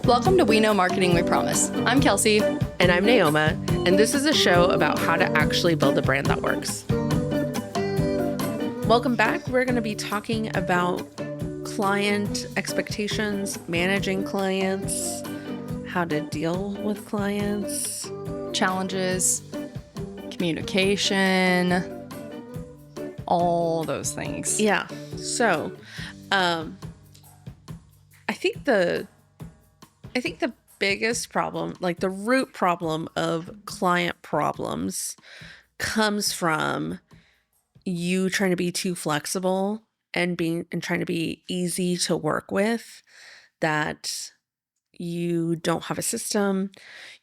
Welcome to We Know Marketing We Promise. I'm Kelsey. And I'm Naoma, and this is a show about how to actually build a brand that works. Welcome back. We're going to be talking about client expectations, managing clients, how to deal with clients, Challenges, communication, all those things. Yeah. So, I think the biggest problem, like the root problem of client problems, comes from you trying to be too flexible and trying to be easy to work with, that you don't have a system,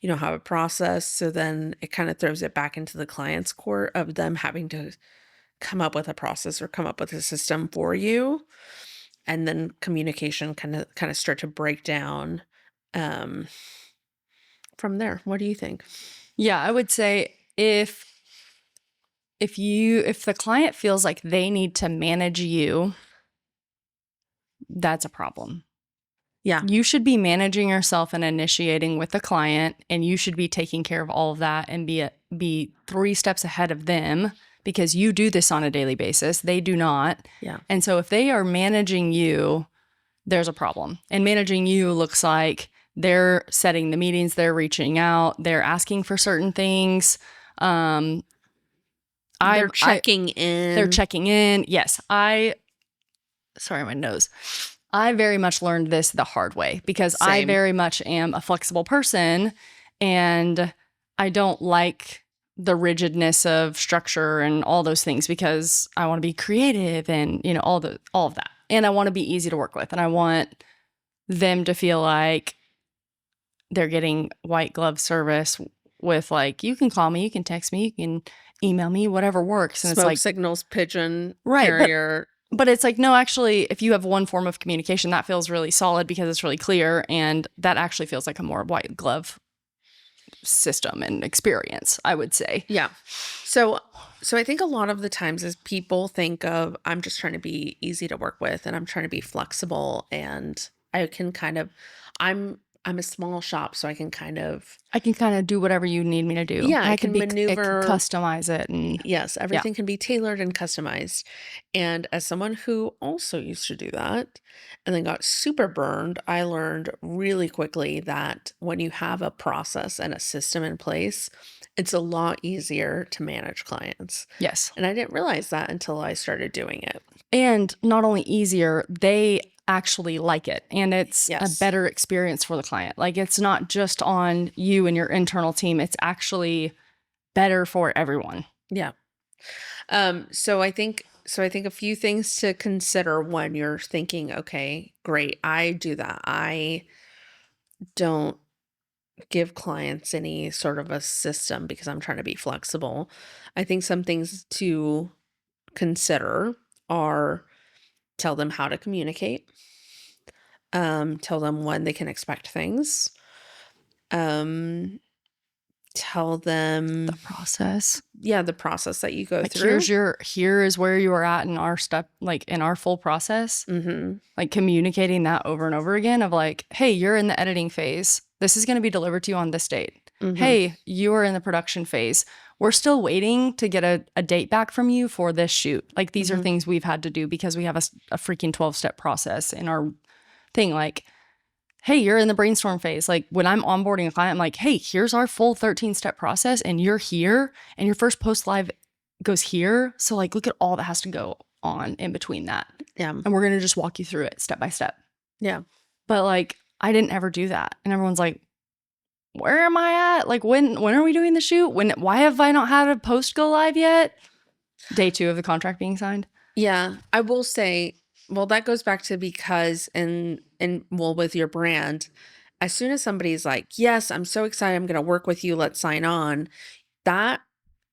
you don't have a process. So then it kind of throws it back into the client's court of them having to come up with a process or come up with a system for you. And then communication kind of start to break down from there. What do you think? Yeah, I would say if the client feels like they need to manage you, that's a problem. Yeah. You should be managing yourself and initiating with the client, and you should be taking care of all of that and be 3 steps ahead of them, because you do this on a daily basis. They do not. Yeah. And so if they are managing you, there's a problem. And managing you looks like they're setting the meetings, they're reaching out, they're asking for certain things. They're checking in. They're checking in. Yes. Sorry, my nose. I very much learned this the hard way because Same. I very much am a flexible person, and I don't like the rigidness of structure and all those things, because I want to be creative and, all of that. And I want to be easy to work with, and I want them to feel like they're getting white glove service with, like, you can call me, you can text me, you can email me, whatever works. And Smoke it's like signals, pigeon, right, carrier. But it's like, no, actually, if you have one form of communication, that feels really solid because it's really clear, and that actually feels like a more white glove system and experience, I would say. Yeah. So I think a lot of the times is people think of, I'm just trying to be easy to work with, and I'm trying to be flexible, and I can I'm a small shop, so I can kind of do whatever you need me to do. Yeah, I can can maneuver. customize it. And Yes, everything can be tailored and customized. And as someone who also used to do that and then got super burned, I learned really quickly that when you have a process and a system in place, it's a lot easier to manage clients. yes. And I didn't realize that until I started doing it. And not only easier, they actually like it, and it's Yes. a better experience for the client. Like, it's not just on you and your internal team, it's actually better for everyone. Yeah. So I think a few things to consider when you're thinking, okay, great, I do that. I don't give clients any sort of a system because I'm trying to be flexible. I think some things to consider are tell them how to communicate, tell them when they can expect things, tell them The process. the process that you go Like, through. here is where you are at in our step, like in our full process. Mm-hmm. Like, communicating that over and over again of like, hey, you're in the editing phase. This is going to be delivered to you on this date. Mm-hmm. Hey, you are in the production phase. We're still waiting to get a date back from you for this shoot. Like, these are Mhm. things we've had to do because we have a freaking 12-step process in our thing. Like, hey, you're in the brainstorm phase. Like, when I'm onboarding a client, I'm like, hey, here's our full 13-step process, and you're here, and your first post live goes here. So, like, look at all that has to go on in between that. Yeah. And we're going to just walk you through it step by step. Yeah. But, like, I didn't ever do that. And everyone's like, where am I at? Like, when are we doing the shoot? Why have I not had a post go live yet? Day 2 of the contract being signed. Yeah. I will say, well, that goes back to because with your brand, as soon as somebody's like, yes, I'm so excited, I'm going to work with you, let's sign on, that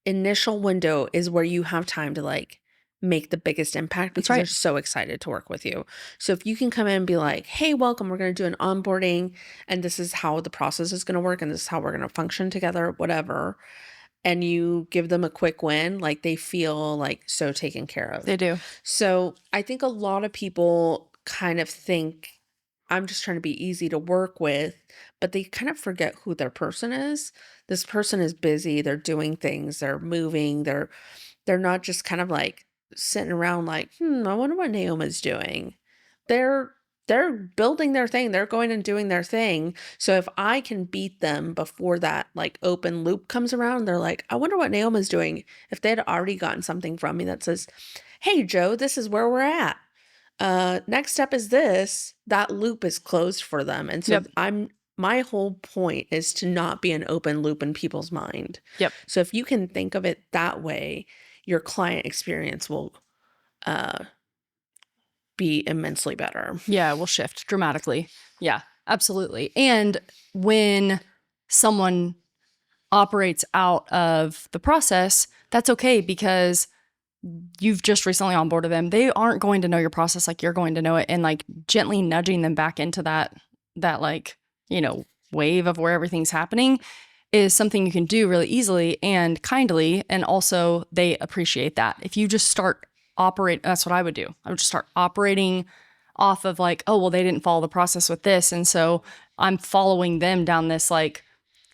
initial window is where you have time to like make the biggest impact because they're so excited to work with you. So if you can come in and be like, hey, welcome, we're going to do an onboarding, and this is how the process is going to work, and this is how we're going to function together, whatever, and you give them a quick win, like, they feel like so taken care of. They do. So I think a lot of people kind of think I'm just trying to be easy to work with, but they kind of forget who their person is. This person is busy, they're doing things, they're moving, they're not just kind of like sitting around like, I wonder what Naomi's doing. They're they're building their thing. They're going and doing their thing. So if I can beat them before that like open loop comes around, they're like, I wonder what Naomi's doing. If they had already gotten something from me that says, hey Joe, this is where we're at. Next step is this, that loop is closed for them. And so Yep. my whole point is to not be an open loop in people's mind. Yep. So if you can think of it that way, your client experience will be immensely better. Yeah, it will shift dramatically. Yeah, absolutely. And when someone operates out of the process, that's okay because you've just recently onboarded them. They aren't going to know your process like you're going to know it, and like gently nudging them back into that like, wave of where everything's happening is something you can do really easily and kindly. And also they appreciate that. If you just start that's what I would do. I would just start operating off of like, oh, well, they didn't follow the process with this. And so I'm following them down this like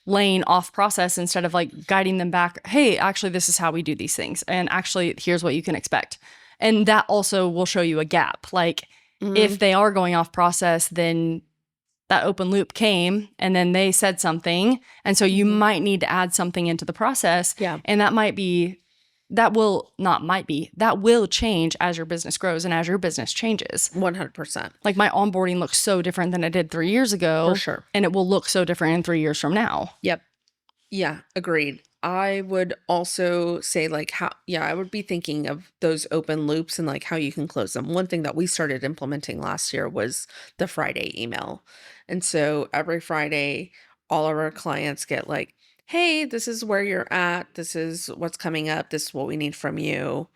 lane off process instead of like guiding them back. Hey, actually, this is how we do these things. And actually, here's what you can expect. And that also will show you a gap. Like if they are going off process, then that open loop came and then they said something. And so you might need to add something into the process. Yeah. And that will change as your business grows and as your business changes. 100%. Like my onboarding looks so different than it did 3 years ago. For sure. And it will look so different in 3 years from now. Yep. Yeah, agreed. I would also say like I would be thinking of those open loops and like how you can close them. One thing that we started implementing last year was the Friday email. And so every Friday, all of our clients get like, hey, this is where you're at. This is what's coming up. This is what we need from you.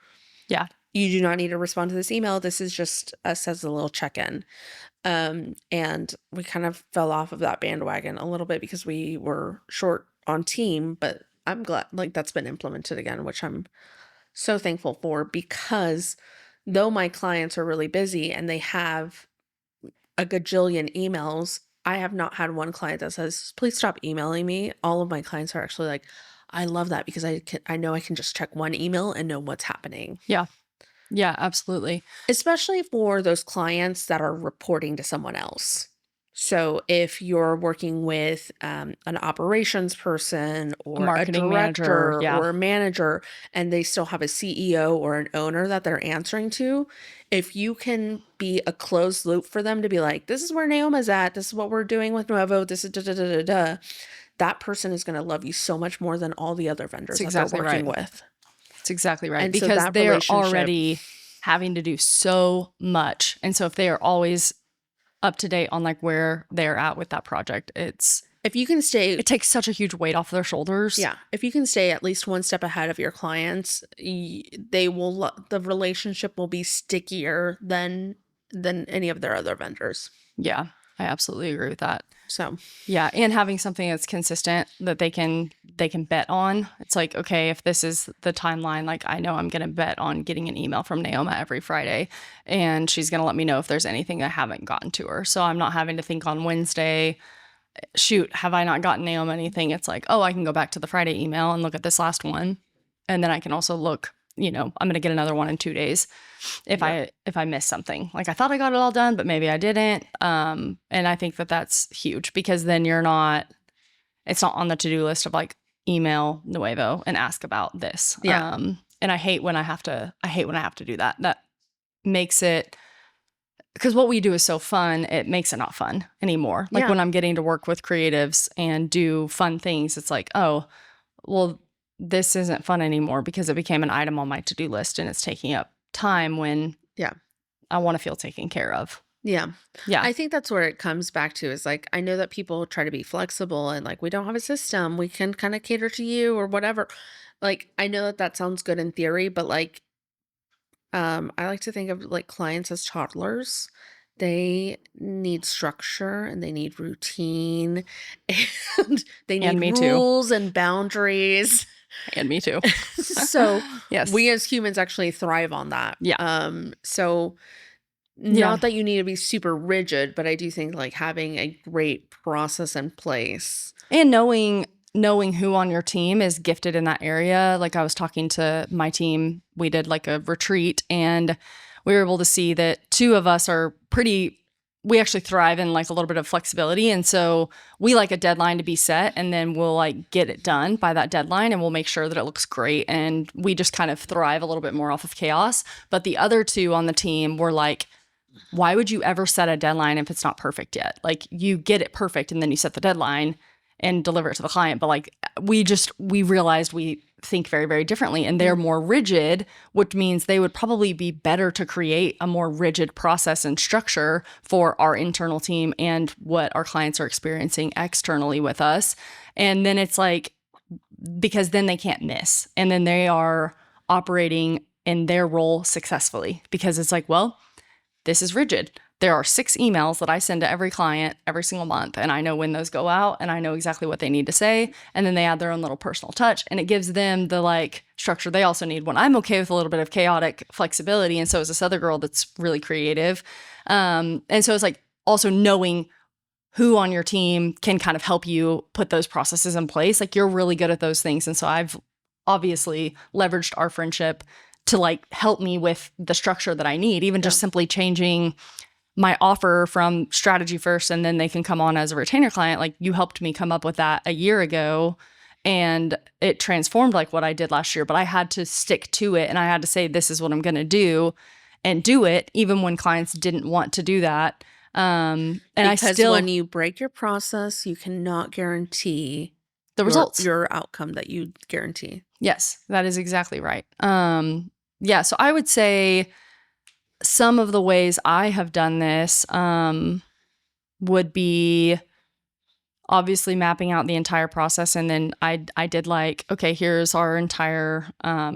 Yeah. You do not need to respond to this email. This is just us as a little check-in. And we kind of fell off of that bandwagon a little bit because we were short on team, but I'm glad like that's been implemented again, which I'm so thankful for, because though my clients are really busy and they have a gajillion emails, I have not had one client that says, please stop emailing me. All of my clients are actually like, I love that because I know I can just check one email and know what's happening. Yeah. Yeah, absolutely. Especially for those clients that are reporting to someone else. So if you're working with an operations person or a marketing manager, director yeah. or a manager, and they still have a CEO or an owner that they're answering to, if you can be a closed loop for them to be like, this is where Naomi's at, this is what we're doing with Nuevo, this is that person is going to love you so much more than all the other vendors that they're working with. That's exactly right. And so because that they're relationship- already having to do so much. And so if they are always up to date on like where they're at with that project, if you can stay, it takes such a huge weight off their shoulders. Yeah. If you can stay at least one step ahead of your clients, the relationship will be stickier than any of their other vendors. Yeah, I absolutely agree with that. So yeah, and having something that's consistent that they can bet on. It's like, okay, if this is the timeline, like I know I'm going to bet on getting an email from Naoma every Friday, and she's going to let me know if there's anything I haven't gotten to her. So I'm not having to think on Wednesday, shoot, have I not gotten Naoma anything? It's like, oh, I can go back to the Friday email and look at this last one. And then I can also look, I'm going to get another one in 2 days if I miss something. Like I thought I got it all done, but maybe I didn't. And I think that that's huge because then it's not on the to-do list of like email Nuevo and ask about this. Yeah. And I hate when I have to do that. That makes it, because what we do is so fun, it makes it not fun anymore. Like when I'm getting to work with creatives and do fun things, it's like, oh, well, this isn't fun anymore because it became an item on my to-do list and it's taking up time when I want to feel taken care of. Yeah. Yeah. I think that's where it comes back to is like, I know that people try to be flexible and like, we don't have a system, we can kind of cater to you or whatever. Like, I know that sounds good in theory, but like, I like to think of like clients as toddlers. They need structure and they need routine and they need rules and boundaries. And me too. So yes, we as humans actually thrive on that. Yeah. So Yeah. Not that you need to be super rigid, but I do think like having a great process in place. And knowing who on your team is gifted in that area. Like I was talking to my team, we did like a retreat and we were able to see that two of us are we actually thrive in like a little bit of flexibility. And so we like a deadline to be set and then we'll like get it done by that deadline and we'll make sure that it looks great. And we just kind of thrive a little bit more off of chaos. But the other two on the team were like, why would you ever set a deadline if it's not perfect yet? Like you get it perfect and then you set the deadline and deliver it to the client. But like we realized we think very, very differently and they're more rigid, which means they would probably be better to create a more rigid process and structure for our internal team and what our clients are experiencing externally with us. And then it's like, because then they can't miss. And then they are operating in their role successfully because it's like, well, this is rigid. There are 6 emails that I send to every client every single month, and I know when those go out, and I know exactly what they need to say, and then they add their own little personal touch, and it gives them the like structure they also need when I'm okay with a little bit of chaotic flexibility, and so is this other girl that's really creative. And so it's like also knowing who on your team can kind of help you put those processes in place. Like you're really good at those things, and so I've obviously leveraged our friendship to like help me with the structure that I need, even just simply changing my offer from strategy first and then they can come on as a retainer client. Like you helped me come up with that a year ago and it transformed like what I did last year, but I had to stick to it and I had to say, this is what I'm going to do and do it even when clients didn't want to do that. And because when you break your process, you cannot guarantee the results, your outcome that you guarantee. Yes, that is exactly right. Yeah, so I would say some of the ways I have done this would be obviously mapping out the entire process. And then I did like, okay, here's our entire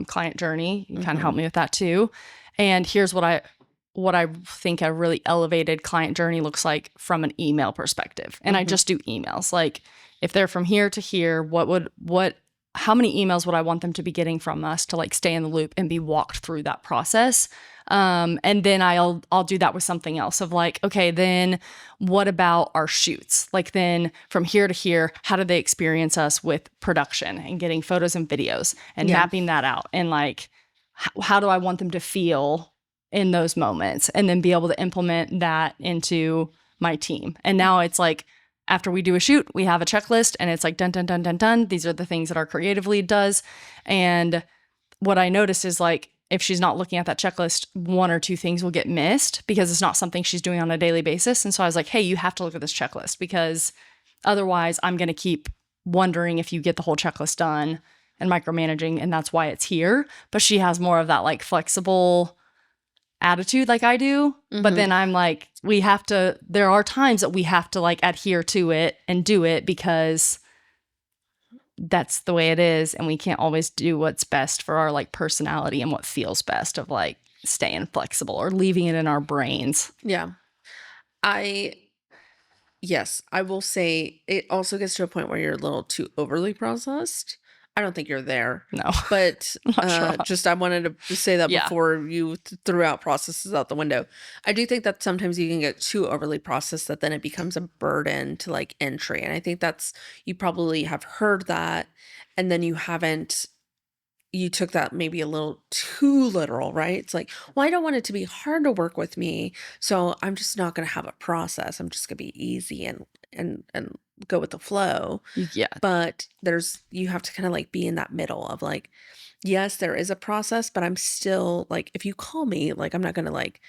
client journey. You kind of helped me with that too. And here's what I think a really elevated client journey looks like from an email perspective. And I just do emails. Like if they're from here to here, how many emails would I want them to be getting from us to like stay in the loop and be walked through that process? And then I'll do that with something else of like, okay, then what about our shoots? Like then from here to here, how do they experience us with production and getting photos and videos and mapping that out? And like, how do I want them to feel in those moments? And then be able to implement that into my team. And now it's like, after we do a shoot, we have a checklist and it's like dun, dun, dun, dun, dun. These are the things that our creative lead does. And what I noticed is like, if she's not looking at that checklist, 1 or 2 things will get missed because it's not something she's doing on a daily basis. And so I was like, hey, you have to look at this checklist because otherwise I'm going to keep wondering if you get the whole checklist done and micromanaging. And that's why it's here. But she has more of that like flexible attitude like I do. But then I'm like, there are times that we have to like adhere to it and do it because that's the way it is. And we can't always do what's best for our like personality and what feels best of like staying flexible or leaving it in our brains. Yeah. Yes, I will say it also gets to a point where you're a little too overly processed. I don't think you're there. No. But sure. just I wanted to say that before you threw out processes out the window. I do think that sometimes you can get too overly processed that then it becomes a burden to like entry. And I think you probably have heard that and then you took that maybe a little too literal, right? It's like, well, I don't want it to be hard to work with me, so I'm just not going to have a process. I'm just going to be easy and go with the flow. Yeah. But you have to kind of like be in that middle of like, yes, there is a process, but I'm still like, if you call me, like, I'm not going to like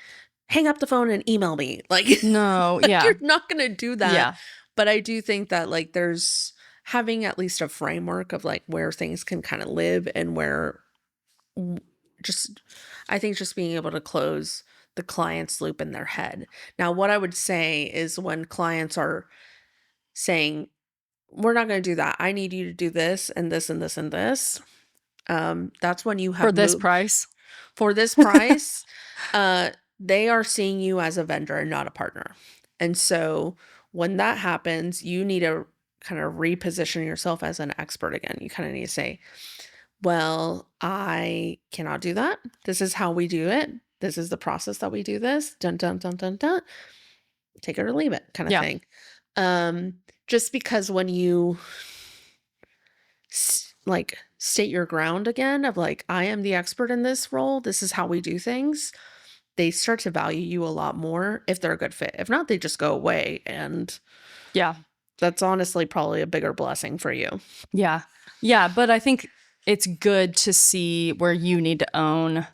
hang up the phone and email me. Like, no, like, yeah. you're not going to do that. Yeah. But I do think that like there's having at least a framework of like where things can kind of live and where I think just being able to close the client's loop in their head. Now, what I would say is when clients are saying, we're not going to do that. I need you to do this and this and this and this. That's when you have for this price. For this price, they are seeing you as a vendor and not a partner. And so when that happens, you need to kind of reposition yourself as an expert again. You kind of need to say, well, I cannot do that. This is how we do it. This is the process that we do this. Dun, dun, dun, dun, dun. Take it or leave it kind of Yeah. thing. Just because when you like state your ground again of like, I am the expert in this role, this is how we do things, they start to value you a lot more if they're a good fit. If not, they just go away. And Yeah. that's honestly probably a bigger blessing for you. Yeah. Yeah. But I think it's good to see where you need to own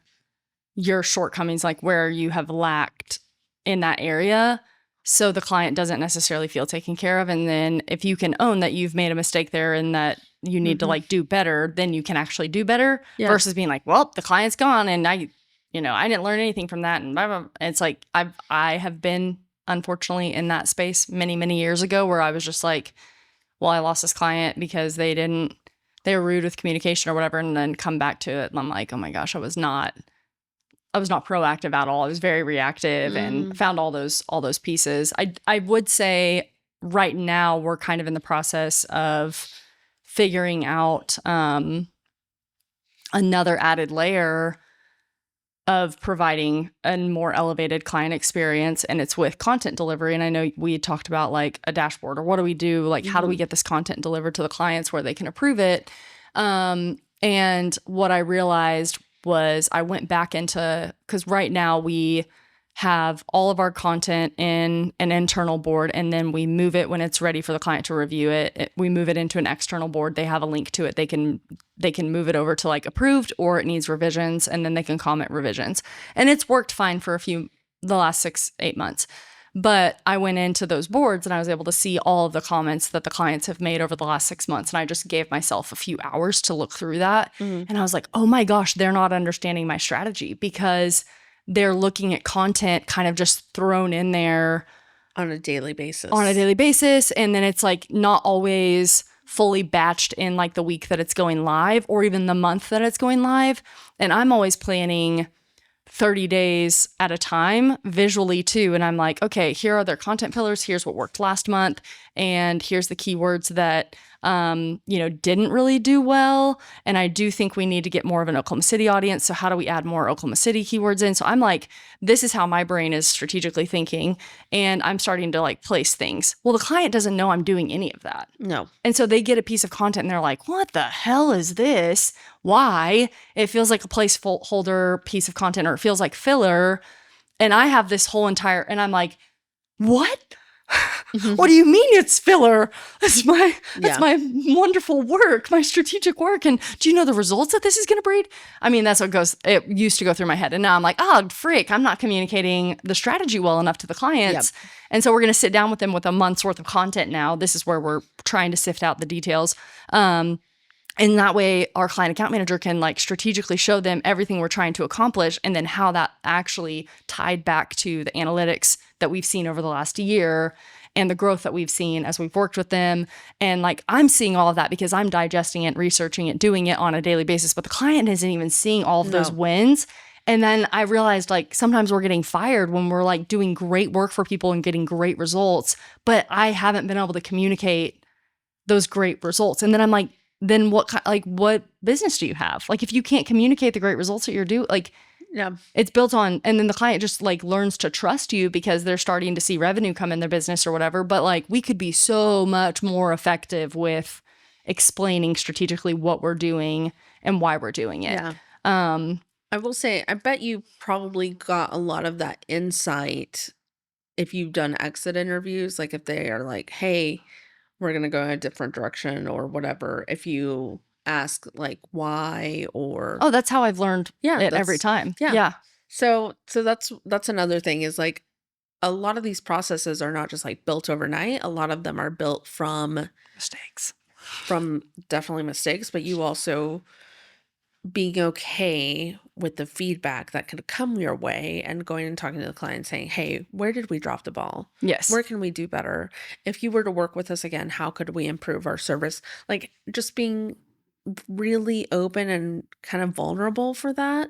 your shortcomings, like where you have lacked in that area, so the client doesn't necessarily feel taken care of. And then if you can own that you've made a mistake there and that you need to like do better, then you can actually do better versus being like, well, the client's gone and I didn't learn anything from that. And blah, blah, blah. It's like, I have been unfortunately in that space many, many years ago where I was just like, well, I lost this client because they were rude with communication or whatever. And then come back to it. And I'm like, oh my gosh, I was not proactive at all. I was very reactive and found all those pieces. I would say right now we're kind of in the process of figuring out another added layer of providing a more elevated client experience, and it's with content delivery. And I know we talked about like a dashboard or what do we do? Like, how do we get this content delivered to the clients where they can approve it? And what I realized was I went back into, because right now we have all of our content in an internal board, and then we move it when it's ready for the client to review it. We move it into an external board. They have a link to it. They can move it over to like approved, or it needs revisions, and then they can comment revisions. And it's worked fine for the last 6-8 months. But I went into those boards and I was able to see all of the comments that the clients have made over the last 6 months. And I just gave myself a few hours to look through that. And I was like, oh my gosh, they're not understanding my strategy, because they're looking at content kind of just thrown in there on a daily basis. And then it's like not always fully batched in like the week that it's going live or even the month that it's going live. And I'm always planning 30 days at a time visually too. And I'm like, okay, here are their content pillars. Here's what worked last month. And here's the keywords that, didn't really do well. And I do think we need to get more of an Oklahoma City audience. So how do we add more Oklahoma City keywords in? So I'm like, this is how my brain is strategically thinking. And I'm starting to like place things. Well, the client doesn't know I'm doing any of that. No. And so they get a piece of content and they're like, what the hell is this? Why? It feels like a placeholder piece of content, or it feels like filler. And I have this whole entire, and I'm like, what? What do you mean it's filler? That's my wonderful work, my strategic work. And do you know the results that this is going to breed? I mean, that's what it used to go through my head. And now I'm like, oh, frick, I'm not communicating the strategy well enough to the clients. Yep. And so we're going to sit down with them with a month's worth of content now. This is where we're trying to sift out the details. And that way our client account manager can like strategically show them everything we're trying to accomplish, and then how that actually tied back to the analytics that we've seen over the last year and the growth that we've seen as we've worked with them. And like, I'm seeing all of that because I'm digesting it, researching it, doing it on a daily basis, but the client isn't even seeing all of those wins. And then I realized like sometimes we're getting fired when we're like doing great work for people and getting great results, but I haven't been able to communicate those great results. And then I'm like, then what business do you have? Like, if you can't communicate the great results that you're doing, like, yeah, it's built on, and then the client just like learns to trust you because they're starting to see revenue come in their business or whatever. But like, we could be so much more effective with explaining strategically what we're doing and why we're doing it. Yeah. I will say, I bet you probably got a lot of that insight if you've done exit interviews. Like if they are like, hey, we're going to go in a different direction or whatever. If you ask like why, or oh, that's how I've learned it every time. Yeah. So that's another thing, is like a lot of these processes are not just like built overnight. A lot of them are built from definitely mistakes, but you also being okay with the feedback that could come your way and going and talking to the client saying, hey, where did we drop the ball? Yes. Where can we do better? If you were to work with us again, how could we improve our service? Like just being really open and kind of vulnerable for that.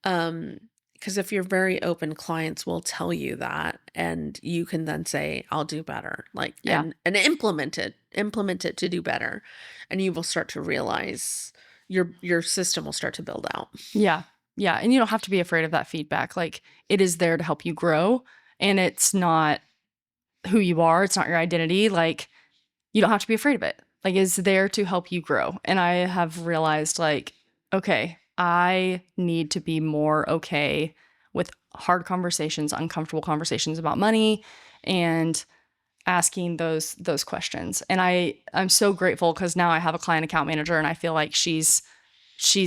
Because if you're very open, clients will tell you that, and you can then say, I'll do better. Like, and implement it to do better. And you will start to realize your system will start to build out. Yeah. Yeah. And you don't have to be afraid of that feedback. Like, it is there to help you grow, and it's not who you are. It's not your identity. Like, you don't have to be afraid of it. Like, it's there to help you grow. And I have realized, like, okay, I need to be more okay with hard conversations, uncomfortable conversations about money, and asking those questions. And I'm so grateful because now I have a client account manager, and I feel like she's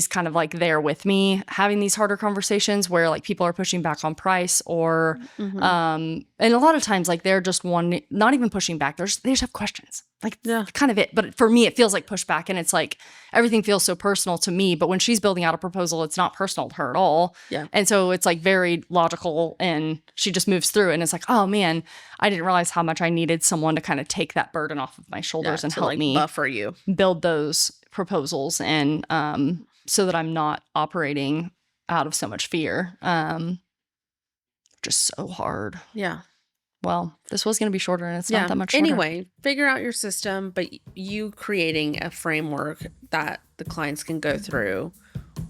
kind of like there with me having these harder conversations where like people are pushing back on price, or and a lot of times like they're just not even pushing back, they just have questions, like kind of it. But for me it feels like pushback, and it's like everything feels so personal to me, but when she's building out a proposal, it's not personal to her at all. And so it's like very logical, and she just moves through, and it's like, oh man, I didn't realize how much I needed someone to kind of take that burden off of my shoulders and help me buffer you build those proposals, and so that I'm not operating out of so much fear. Just so hard. Yeah. Well, this was going to be shorter, and it's not that much shorter. Anyway, figure out your system, but you creating a framework that the clients can go through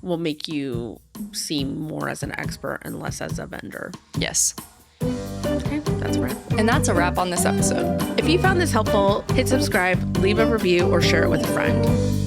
will make you seem more as an expert and less as a vendor. Yes. Okay, that's a wrap. And that's a wrap on this episode. If you found this helpful, hit subscribe, leave a review, or share it with a friend.